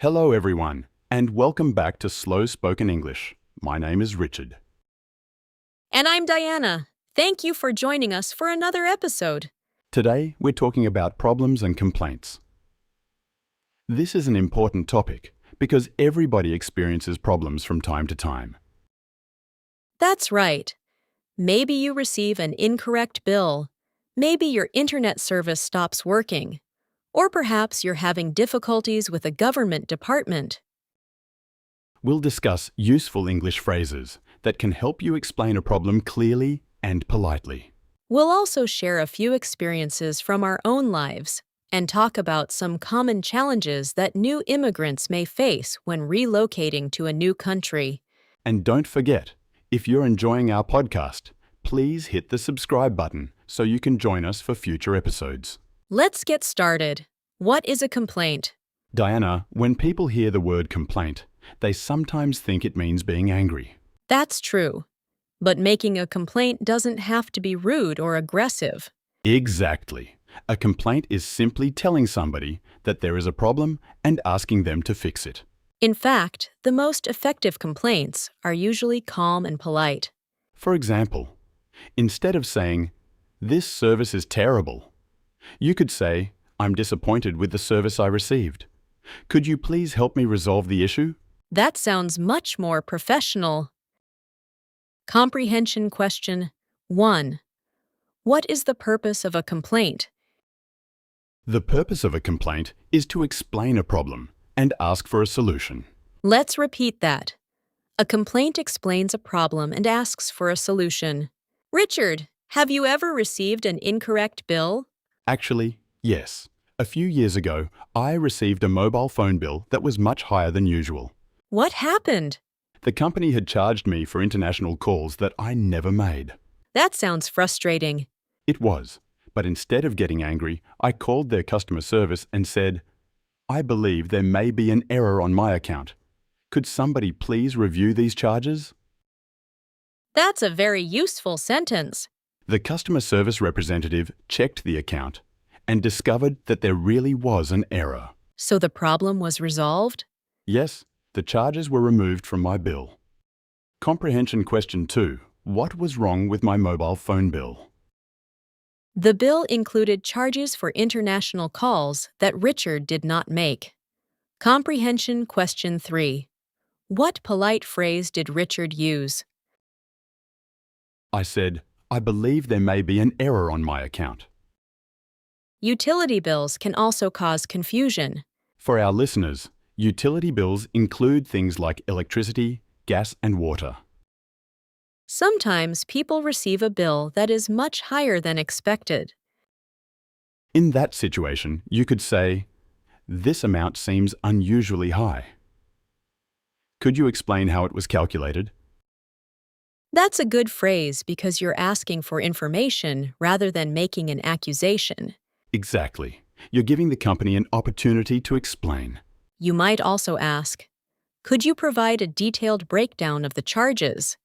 Hello everyone, and welcome back to Slow Spoken English. My name is Richard. And I'm Diana. Thank you for joining us for another episode. Today, we're talking about problems and complaints. This is an important topic because everybody experiences problems from time to time. That's right. Maybe you receive an incorrect bill. Maybe your internet service stops working. Or perhaps you're having difficulties with a government department. We'll discuss useful English phrases that can help you explain a problem clearly and politely. We'll also share a few experiences from our own lives and talk about some common challenges that new immigrants may face when relocating to a new country. And don't forget, if you're enjoying our podcast, please hit the subscribe button so you can join us for future episodes. Let's get started. What is a complaint? Diana, when people hear the word complaint, they sometimes think it means being angry. That's true. But making a complaint doesn't have to be rude or aggressive. Exactly. A complaint is simply telling somebody that there is a problem and asking them to fix it. In fact, the most effective complaints are usually calm and polite. For example, instead of saying, "This service is terrible," you could say, "I'm disappointed with the service I received. Could you please help me resolve the issue?" That sounds much more professional. Comprehension question 1. What is the purpose of a complaint? The purpose of a complaint is to explain a problem and ask for a solution. Let's repeat that. A complaint explains a problem and asks for a solution. Richard, have you ever received an incorrect bill? Actually, yes. A few years ago, I received a mobile phone bill that was much higher than usual. What happened? The company had charged me for international calls that I never made. That sounds frustrating. It was, but instead of getting angry, I called their customer service and said, "I believe there may be an error on my account. Could somebody please review these charges?" That's a very useful sentence. The customer service representative checked the account and discovered that there really was an error. So the problem was resolved? Yes, the charges were removed from my bill. Comprehension question 2. What was wrong with my mobile phone bill? The bill included charges for international calls that Richard did not make. Comprehension question 3. What polite phrase did Richard use? I said, "I believe there may be an error on my account." Utility bills can also cause confusion. For our listeners, utility bills include things like electricity, gas, and water. Sometimes people receive a bill that is much higher than expected. In that situation, you could say, "This amount seems unusually high." Could you explain how it was calculated? That's a good phrase because you're asking for information rather than making an accusation. Exactly. You're giving the company an opportunity to explain. You might also ask, could you provide a detailed breakdown of the charges?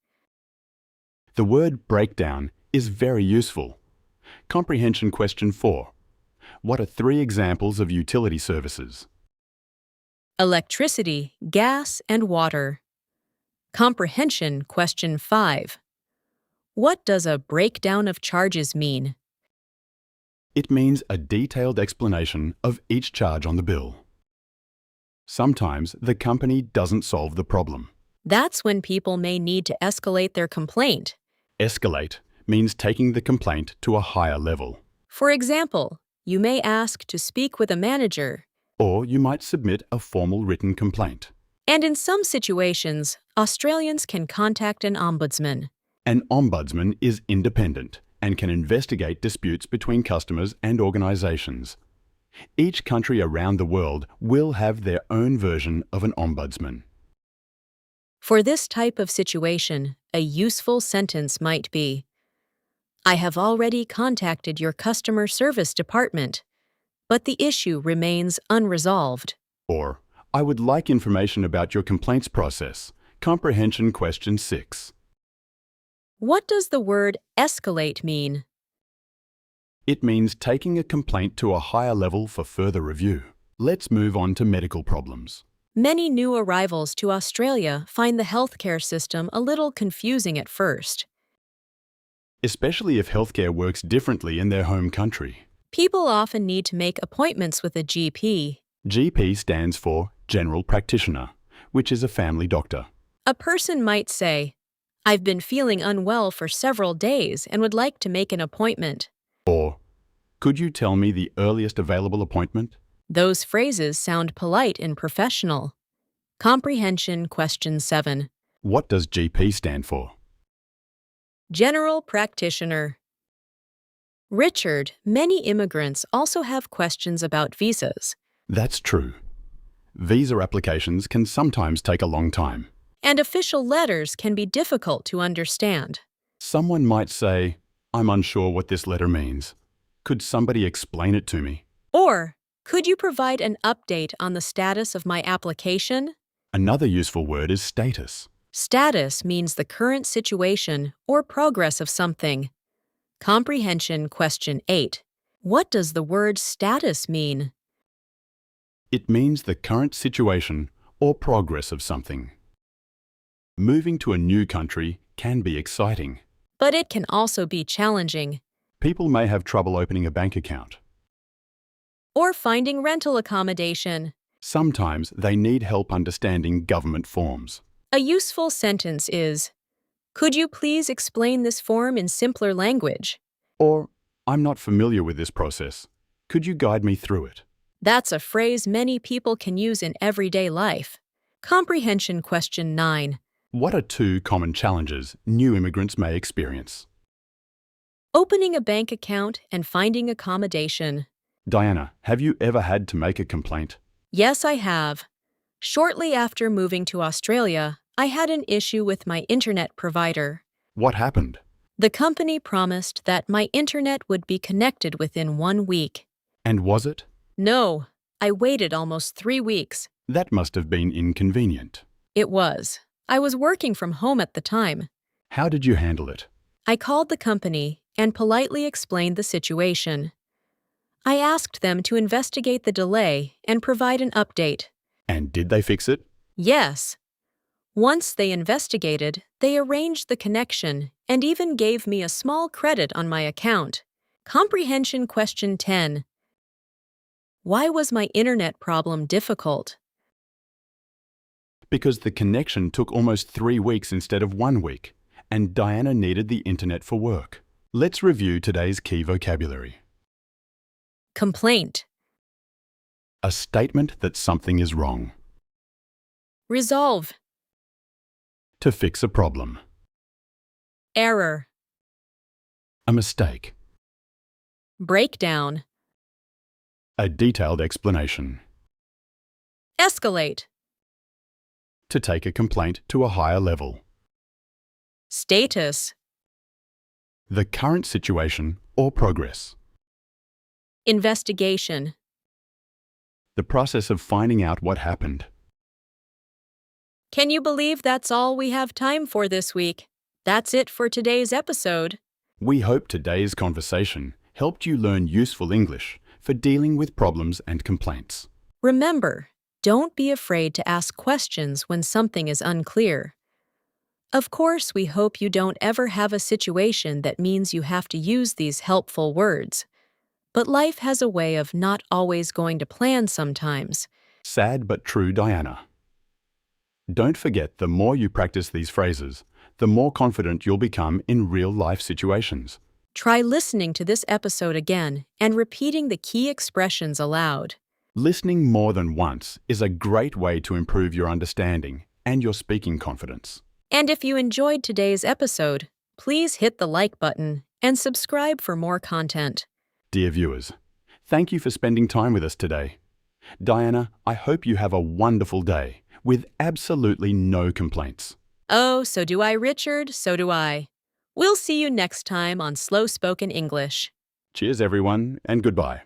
The word breakdown is very useful. Comprehension question 4. What are 3 examples of utility services? Electricity, gas, and water. Comprehension question 5. What does a breakdown of charges mean? It means a detailed explanation of each charge on the bill. Sometimes the company doesn't solve the problem. That's when people may need to escalate their complaint. Escalate means taking the complaint to a higher level. For example, you may ask to speak with a manager. Or you might submit a formal written complaint. And in some situations, Australians can contact an ombudsman. An ombudsman is independent and can investigate disputes between customers and organizations. Each country around the world will have their own version of an ombudsman. For this type of situation, a useful sentence might be, I have already contacted your customer service department, but the issue remains unresolved. Or, I would like information about your complaints process. Comprehension question 6. What does the word escalate mean? It means taking a complaint to a higher level for further review. Let's move on to medical problems. Many new arrivals to Australia find the healthcare system a little confusing at first. Especially if healthcare works differently in their home country. People often need to make appointments with a GP. GP stands for General Practitioner, which is a family doctor. A person might say, "I've been feeling unwell for several days and would like to make an appointment." Or, could you tell me the earliest available appointment? Those phrases sound polite and professional. Comprehension question 7. What does GP stand for? General Practitioner. Richard, many immigrants also have questions about visas. That's true. Visa applications can sometimes take a long time. And official letters can be difficult to understand. Someone might say, "I'm unsure what this letter means. Could somebody explain it to me?" Or, "Could you provide an update on the status of my application?" Another useful word is status. Status means the current situation or progress of something. Comprehension question 8. What does the word status mean? It means the current situation or progress of something. Moving to a new country can be exciting. But it can also be challenging. People may have trouble opening a bank account. Or finding rental accommodation. Sometimes they need help understanding government forms. A useful sentence is, "Could you please explain this form in simpler language?" Or, "I'm not familiar with this process. Could you guide me through it?" That's a phrase many people can use in everyday life. Comprehension question 9. What are two common challenges new immigrants may experience? Opening a bank account and finding accommodation. Diana, have you ever had to make a complaint? Yes, I have. Shortly after moving to Australia, I had an issue with my internet provider. What happened? The company promised that my internet would be connected within 1 week. And was it? No, I waited almost 3 weeks. That must have been inconvenient. It was. I was working from home at the time. How did you handle it? I called the company and politely explained the situation. I asked them to investigate the delay and provide an update. And did they fix it? Yes. Once they investigated, they arranged the connection and even gave me a small credit on my account. Comprehension question 10. Why was my internet problem difficult? Because the connection took almost 3 weeks instead of 1 week, and Diana needed the internet for work. Let's review today's key vocabulary. Complaint. A statement that something is wrong. Resolve. To fix a problem. Error. A mistake. Breakdown. A detailed explanation. Escalate. To take a complaint to a higher level. Status. The current situation or progress. Investigation. The process of finding out what happened. Can you believe that's all we have time for this week? That's it for today's episode. We hope today's conversation helped you learn useful English for dealing with problems and complaints. Remember, don't be afraid to ask questions when something is unclear. Of course, we hope you don't ever have a situation that means you have to use these helpful words. But life has a way of not always going to plan sometimes. Sad but true, Diana. Don't forget, the more you practice these phrases, the more confident you'll become in real-life situations. Try listening to this episode again and repeating the key expressions aloud. Listening more than once is a great way to improve your understanding and your speaking confidence. And if you enjoyed today's episode, please hit the like button and subscribe for more content. Dear viewers, thank you for spending time with us today. Diana, I hope you have a wonderful day with absolutely no complaints. Oh, so do I, Richard, so do I. We'll see you next time on Slow Spoken English. Cheers, everyone, and goodbye.